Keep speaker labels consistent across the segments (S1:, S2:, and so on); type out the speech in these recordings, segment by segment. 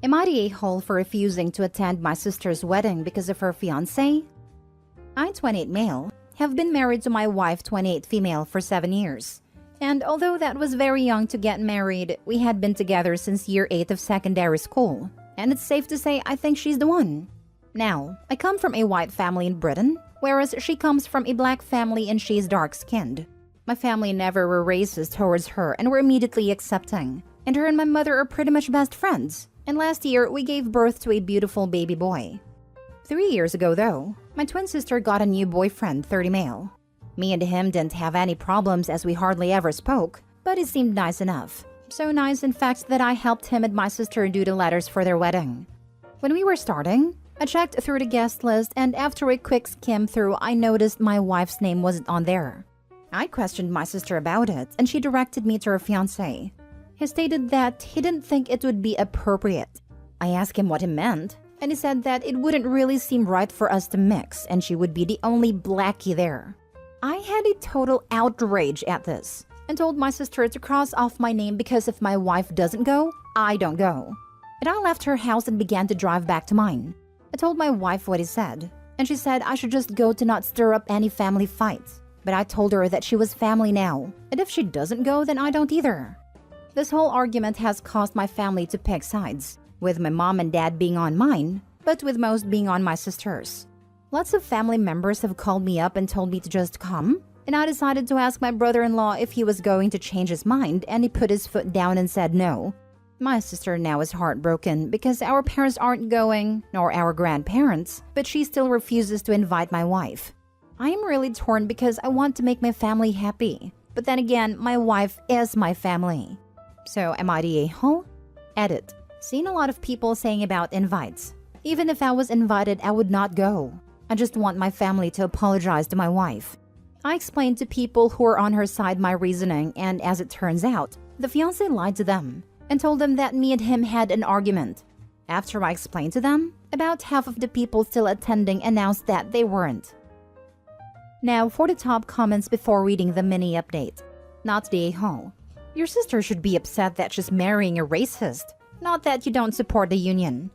S1: Am I the a-hole for refusing to attend my sister's wedding because of her fiancé? I, 28 male, have been married to my wife, 28 female, for 7 years. And although that was very young to get married, we had been together since year 8 of secondary school. And it's safe to say I think she's the one. Now, I come from a white family in Britain, whereas she comes from a black family and she's dark-skinned. My family never were racist towards her and were immediately accepting. And her and my mother are pretty much best friends. And last year, we gave birth to a beautiful baby boy. 3 years ago though, my twin sister got a new boyfriend, 30 male. Me and him didn't have any problems as we hardly ever spoke, but he seemed nice enough. So nice in fact that I helped him and my sister do the letters for their wedding. When we were starting, I checked through the guest list and after a quick skim through, I noticed my wife's name wasn't on there. I questioned my sister about it and she directed me to her fiancé. He stated that he didn't think it would be appropriate. I asked him what he meant, and he said that it wouldn't really seem right for us to mix and she would be the only blackie there. I had a total outrage at this and told my sister to cross off my name because if my wife doesn't go, I don't go. And I left her house and began to drive back to mine. I told my wife what he said, and she said I should just go to not stir up any family fights. But I told her that she was family now, and if she doesn't go, then I don't either. This whole argument has caused my family to pick sides, with my mom and dad being on mine, but with most being on my sister's. Lots of family members have called me up and told me to just come, and I decided to ask my brother-in-law if he was going to change his mind, and he put his foot down and said no. My sister now is heartbroken because our parents aren't going, nor our grandparents, but she still refuses to invite my wife. I am really torn because I want to make my family happy, but then again, my wife is my family. So am I the a-hole? Edit. Seen a lot of people saying about invites. Even if I was invited, I would not go. I just want my family to apologize to my wife. I explained to people who are on her side my reasoning, and as it turns out, the fiancé lied to them and told them that me and him had an argument. After I explained to them, about half of the people still attending announced that they weren't. Now for the top comments before reading the mini update. Not the a-hole. Your sister should be upset that she's marrying a racist, not that you don't support the union.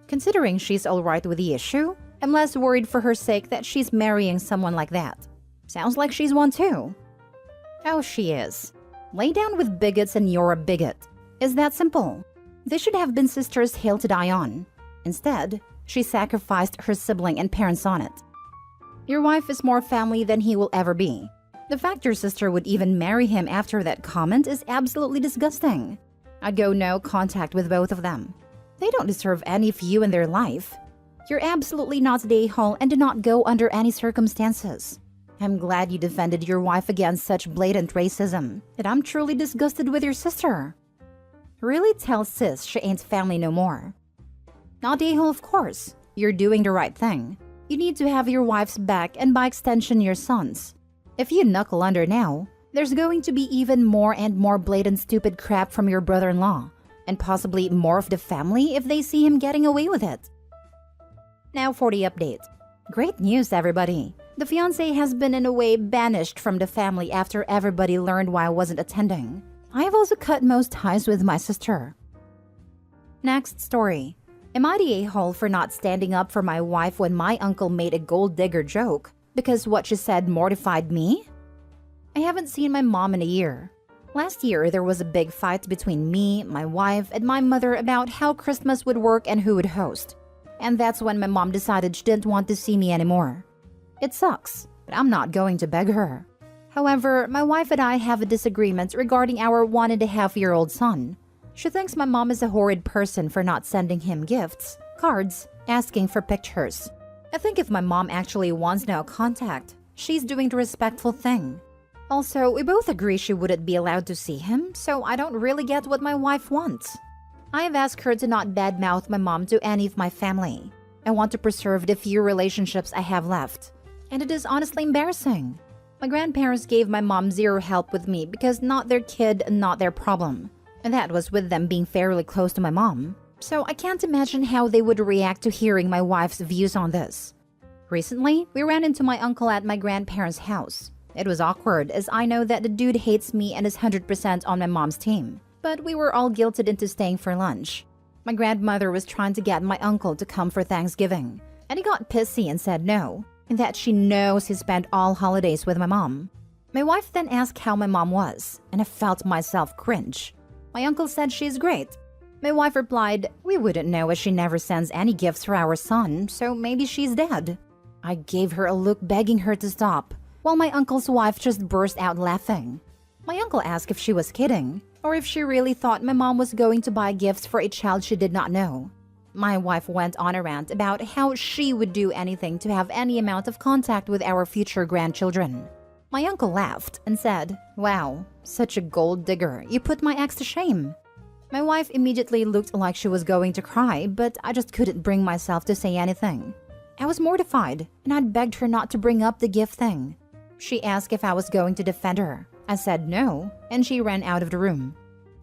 S1: Considering she's alright with the issue, I'm less worried for her sake that she's marrying someone like that. Sounds like she's one too. Oh, she is. Lay down with bigots and you're a bigot. Is that simple? They should have been sisters hill to die on. Instead, she sacrificed her sibling and parents on it. Your wife is more family than he will ever be. The fact your sister would even marry him after that comment is absolutely disgusting. I'd go no contact with both of them. They don't deserve any of you in their life. You're absolutely not the a-hole and do not go under any circumstances. I'm glad you defended your wife against such blatant racism, and I'm truly disgusted with your sister. Really tell sis she ain't family no more. Not the a-hole, of course. You're doing the right thing. You need to have your wife's back and by extension your son's. If you knuckle under now, there's going to be even more and more blatant stupid crap from your brother-in-law, and possibly more of the family if they see him getting away with it. Now for the update. Great news, everybody. The fiancé has been in a way banished from the family after everybody learned why I wasn't attending. I have also cut most ties with my sister. Next story. Am I the a-hole for not standing up for my wife when my uncle made a gold digger joke because what she said mortified me? I haven't seen my mom in a year. Last year, there was a big fight between me, my wife, and my mother about how Christmas would work and who would host. And that's when my mom decided she didn't want to see me anymore. It sucks, but I'm not going to beg her. However, my wife and I have a disagreement regarding our 1.5-year-old son. She thinks my mom is a horrid person for not sending him gifts, cards, asking for pictures. I think if my mom actually wants no contact, she's doing the respectful thing. Also, we both agree she wouldn't be allowed to see him, so I don't really get what my wife wants. I have asked her to not badmouth my mom to any of my family. I want to preserve the few relationships I have left. And it is honestly embarrassing. My grandparents gave my mom zero help with me because not their kid, not their problem. And that was with them being fairly close to my mom. So I can't imagine how they would react to hearing my wife's views on this. Recently, we ran into my uncle at my grandparents' house. It was awkward as I know that the dude hates me and is 100% on my mom's team. But we were all guilted into staying for lunch. My grandmother was trying to get my uncle to come for Thanksgiving, and he got pissy and said no, and that she knows he spent all holidays with my mom. My wife then asked how my mom was, and I felt myself cringe. My uncle said she's great. My wife replied, "We wouldn't know as she never sends any gifts for our son, so maybe she's dead." I gave her a look begging her to stop, while my uncle's wife just burst out laughing. My uncle asked if she was kidding, or if she really thought my mom was going to buy gifts for a child she did not know. My wife went on a rant about how she would do anything to have any amount of contact with our future grandchildren. My uncle laughed and said, "Wow, such a gold digger, you put my ex to shame." My wife immediately looked like she was going to cry, but I just couldn't bring myself to say anything. I was mortified, and I'd begged her not to bring up the gift thing. She asked if I was going to defend her. I said no, and she ran out of the room.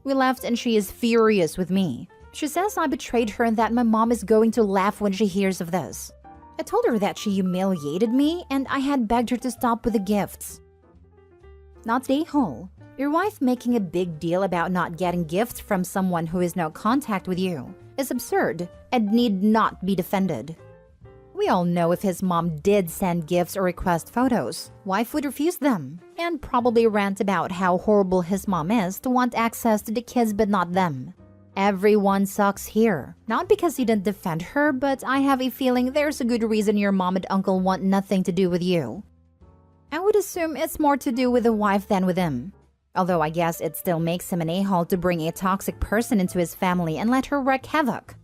S1: We left and she is furious with me. She says I betrayed her and that my mom is going to laugh when she hears of this. I told her that she humiliated me and I had begged her to stop with the gifts. Not stay whole. Your wife making a big deal about not getting gifts from someone who is no contact with you is absurd and need not be defended. We all know if his mom did send gifts or request photos, wife would refuse them and probably rant about how horrible his mom is to want access to the kids but not them. Everyone sucks here. Not because you didn't defend her, but I have a feeling there's a good reason your mom and uncle want nothing to do with you. I would assume it's more to do with the wife than with him. Although I guess it still makes him an a-hole to bring a toxic person into his family and let her wreak havoc.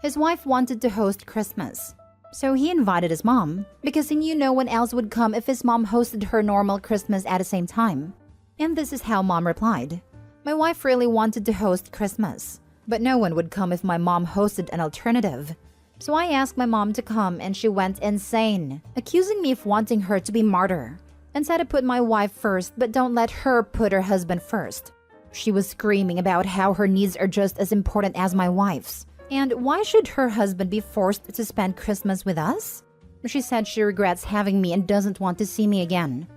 S1: His wife wanted to host Christmas, so he invited his mom because he knew no one else would come if his mom hosted her normal Christmas at the same time. And this is how mom replied. My wife really wanted to host Christmas, but no one would come if my mom hosted an alternative. So I asked my mom to come and she went insane, accusing me of wanting her to be martyr. And said to put my wife first, but don't let her put her husband first. She was screaming about how her needs are just as important as my wife's. And why should her husband be forced to spend Christmas with us? She said she regrets having me and doesn't want to see me again.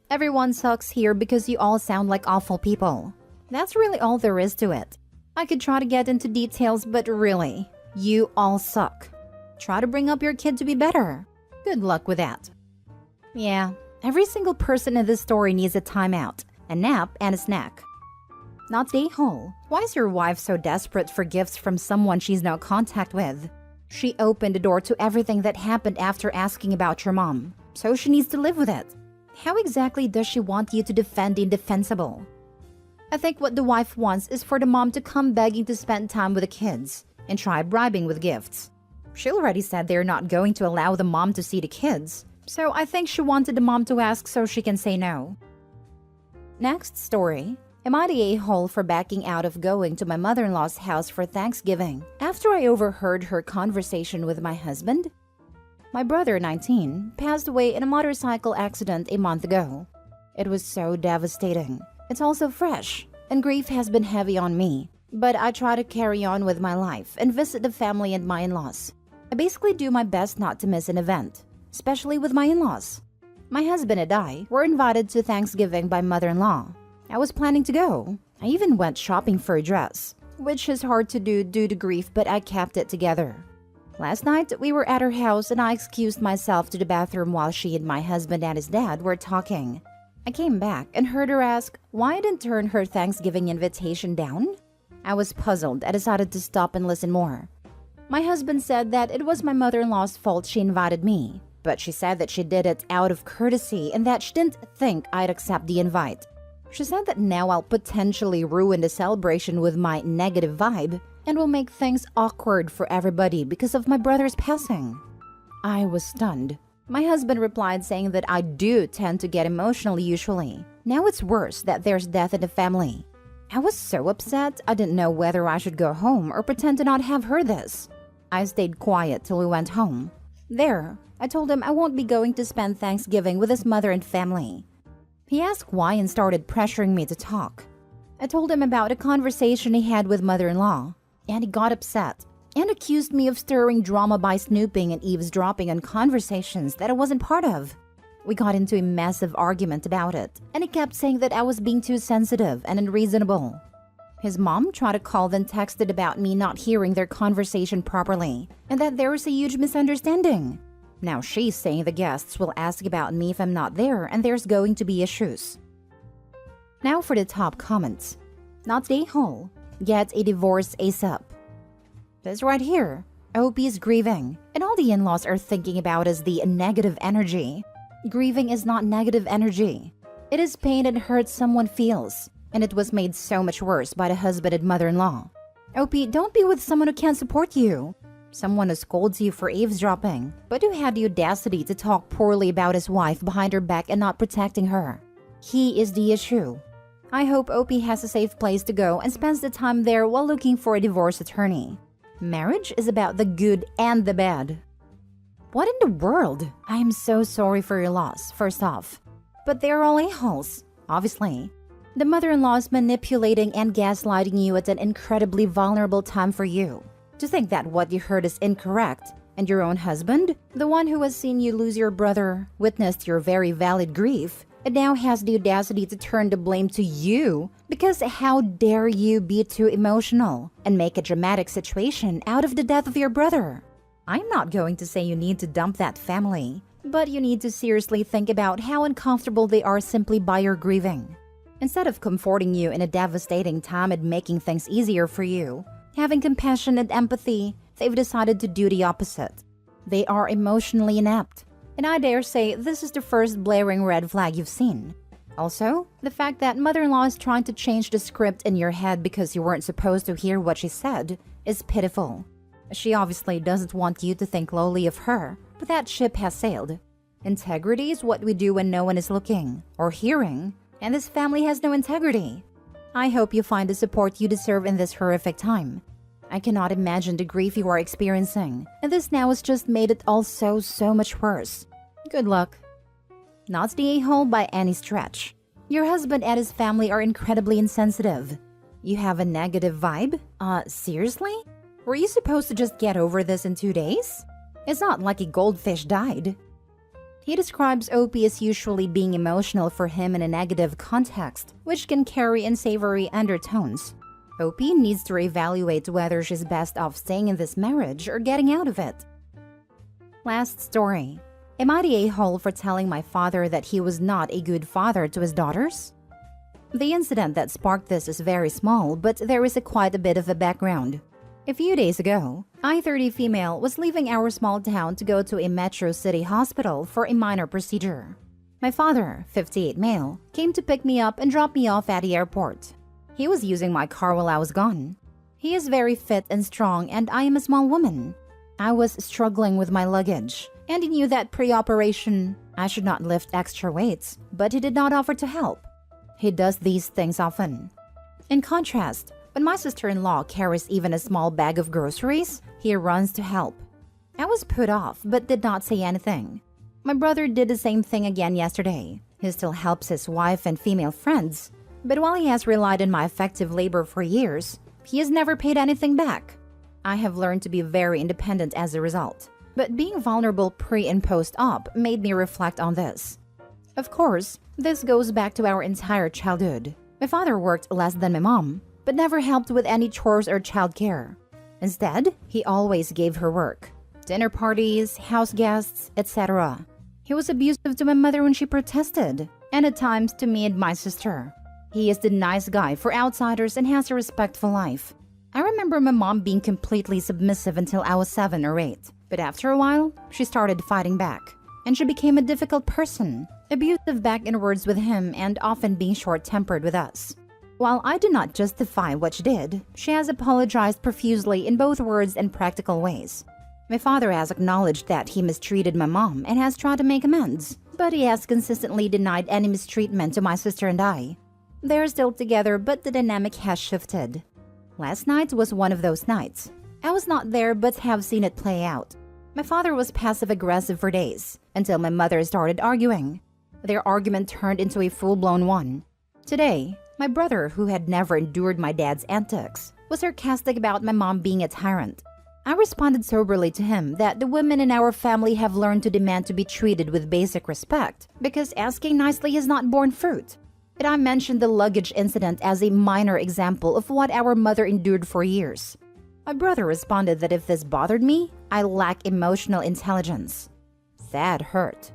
S1: Everyone sucks here because you all sound like awful people. That's really all there is to it. I could try to get into details, but really, you all suck. Try to bring up your kid to be better. Good luck with that. Yeah. Every single person in this story needs a timeout, a nap, and a snack. Not stay whole. Why is your wife so desperate for gifts from someone she's no contact with? She opened the door to everything that happened after asking about your mom, so she needs to live with it. How exactly does she want you to defend the indefensible? I think what the wife wants is for the mom to come begging to spend time with the kids and try bribing with gifts. She already said they're not going to allow the mom to see the kids. So I think she wanted the mom to ask so she can say no. Next story. Am I the a-hole for backing out of going to my mother-in-law's house for Thanksgiving after I overheard her conversation with my husband? My brother, 19, passed away in a motorcycle accident a month ago. It was so devastating. It's also fresh, and grief has been heavy on me. But I try to carry on with my life and visit the family and my in-laws. I basically do my best not to miss an event, especially with my in-laws. My husband and I were invited to Thanksgiving by mother-in-law. I was planning to go. I even went shopping for a dress, which is hard to do due to grief, but I kept it together. Last night, we were at her house and I excused myself to the bathroom while she and my husband and his dad were talking. I came back and heard her ask why I didn't turn her Thanksgiving invitation down. I was puzzled. I decided to stop and listen more. My husband said that it was my mother-in-law's fault she invited me, but she said that she did it out of courtesy and that she didn't think I'd accept the invite. She said that now I'll potentially ruin the celebration with my negative vibe and will make things awkward for everybody because of my brother's passing. I was stunned. My husband replied saying that I do tend to get emotional usually. Now it's worse that there's death in the family. I was so upset I didn't know whether I should go home or pretend to not have heard this. I stayed quiet till we went home. There, I told him I won't be going to spend Thanksgiving with his mother and family. He asked why and started pressuring me to talk. I told him about a conversation he had with mother-in-law, and he got upset and accused me of stirring drama by snooping and eavesdropping on conversations that I wasn't part of. We got into a massive argument about it, and he kept saying that I was being too sensitive and unreasonable. His mom tried to call then texted about me not hearing their conversation properly and that there was a huge misunderstanding. Now she's saying the guests will ask about me if I'm not there and there's going to be issues. Now for the top comments. Not the a-hole. Get a divorce ASAP. This right here. OP is grieving, and all the in-laws are thinking about is the negative energy. Grieving is not negative energy. It is pain and hurt someone feels, and it was made so much worse by the husband and mother-in-law. OP, don't be with someone who can't support you. Someone who scolds you for eavesdropping, but who had the audacity to talk poorly about his wife behind her back and not protecting her. He is the issue. I hope OP has a safe place to go and spends the time there while looking for a divorce attorney. Marriage is about the good and the bad. What in the world? I am so sorry for your loss, first off. But they're all a-holes, obviously. The mother-in-law is manipulating and gaslighting you at an incredibly vulnerable time for you. To think that what you heard is incorrect, and your own husband, the one who has seen you lose your brother, witnessed your very valid grief, and now has the audacity to turn the blame to you because how dare you be too emotional and make a dramatic situation out of the death of your brother? I'm not going to say you need to dump that family, but you need to seriously think about how uncomfortable they are simply by your grieving. Instead of comforting you in a devastating time and making things easier for you, having compassion and empathy, they've decided to do the opposite. They are emotionally inept. And I dare say this is the first blaring red flag you've seen. Also, the fact that mother-in-law is trying to change the script in your head because you weren't supposed to hear what she said is pitiful. She obviously doesn't want you to think lowly of her, but that ship has sailed. Integrity is what we do when no one is looking or hearing, and this family has no integrity. I hope you find the support you deserve in this horrific time. I cannot imagine the grief you are experiencing, and this now has just made it all so much worse. Good luck. Not the a-hole by any stretch. Your husband and his family are incredibly insensitive. You have a negative vibe? Seriously? Were you supposed to just get over this in 2 days? It's not like a goldfish died. He describes OP as usually being emotional for him in a negative context, which can carry unsavory undertones. OP needs to reevaluate whether she's best off staying in this marriage or getting out of it. Last story. Am I the a-hole for telling my father that he was not a good father to his daughters? The incident that sparked this is very small, but there is quite a bit of a background. A few days ago, I, 30 female, was leaving our small town to go to a metro city hospital for a minor procedure. My father, 58 male, came to pick me up and drop me off at the airport. He was using my car while I was gone. He is very fit and strong, and I am a small woman. I was struggling with my luggage, and he knew that pre-operation I should not lift extra weights, but he did not offer to help. He does these things often. In contrast, when my sister-in-law carries even a small bag of groceries, he runs to help. I was put off, but did not say anything. My brother did the same thing again yesterday. He still helps his wife and female friends, but while he has relied on my effective labor for years, he has never paid anything back. I have learned to be very independent as a result, but being vulnerable pre- and post-op made me reflect on this. Of course, this goes back to our entire childhood. My father worked less than my mom, but never helped with any chores or childcare. Instead, he always gave her work. Dinner parties, house guests, etc. He was abusive to my mother when she protested, and at times to me and my sister. He is the nice guy for outsiders and has a respectful life. I remember my mom being completely submissive until I was 7 or 8, but after a while, she started fighting back, and she became a difficult person, abusive back and words with him and often being short-tempered with us. While I do not justify what she did, she has apologized profusely in both words and practical ways. My father has acknowledged that he mistreated my mom and has tried to make amends, but he has consistently denied any mistreatment to my sister and I. They're still together, but the dynamic has shifted. Last night was one of those nights. I was not there but have seen it play out. My father was passive-aggressive for days, until my mother started arguing. Their argument turned into a full-blown one. Today, my brother, who had never endured my dad's antics, was sarcastic about my mom being a tyrant. I responded soberly to him that the women in our family have learned to demand to be treated with basic respect because asking nicely is not born fruit. But I mentioned the luggage incident as a minor example of what our mother endured for years. My brother responded that if this bothered me, I lack emotional intelligence. That hurt.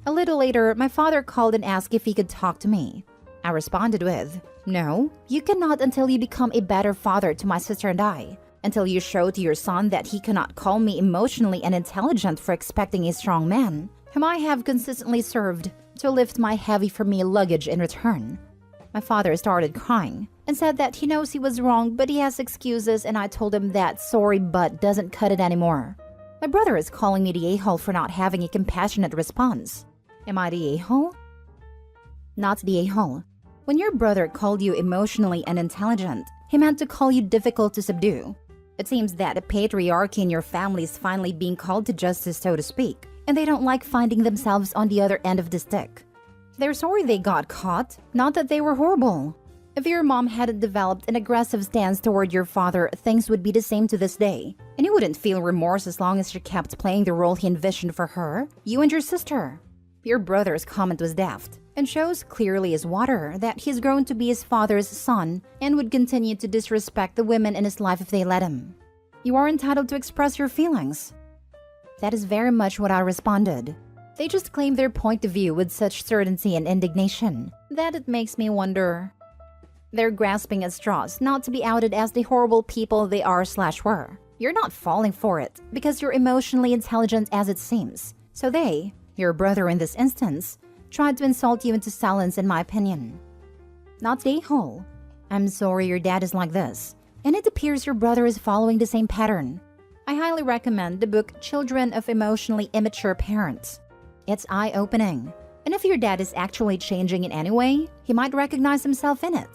S1: A little later, my father called and asked if he could talk to me. I responded with, "No, you cannot until you become a better father to my sister and I. Until you show to your son that he cannot call me emotionally and intelligent for expecting a strong man, whom I have consistently served, to lift my heavy for me luggage in return." My father started crying and said that he knows he was wrong, but he has excuses, and I told him that sorry but doesn't cut it anymore. My brother is calling me the a-hole for not having a compassionate response. Am I the a-hole? Not the a-hole. When your brother called you emotionally unintelligent, he meant to call you difficult to subdue. It seems that the patriarchy in your family is finally being called to justice, so to speak, and they don't like finding themselves on the other end of the stick. They're sorry they got caught, not that they were horrible. If your mom hadn't developed an aggressive stance toward your father, things would be the same to this day, and you wouldn't feel remorse as long as you kept playing the role he envisioned for her, you and your sister. Your brother's comment was daft, and shows clearly as water that he's grown to be his father's son and would continue to disrespect the women in his life if they let him. You are entitled to express your feelings. That is very much what I responded. They just claim their point of view with such certainty and indignation that it makes me wonder. They're grasping at straws not to be outed as the horrible people they are/were. You're not falling for it because you're emotionally intelligent as it seems. So they, your brother in this instance, tried to insult you into silence, in my opinion. Not the a-hole. I'm sorry your dad is like this, and it appears your brother is following the same pattern. I highly recommend the book Children of Emotionally Immature Parents. It's eye-opening, and if your dad is actually changing in any way, he might recognize himself in it.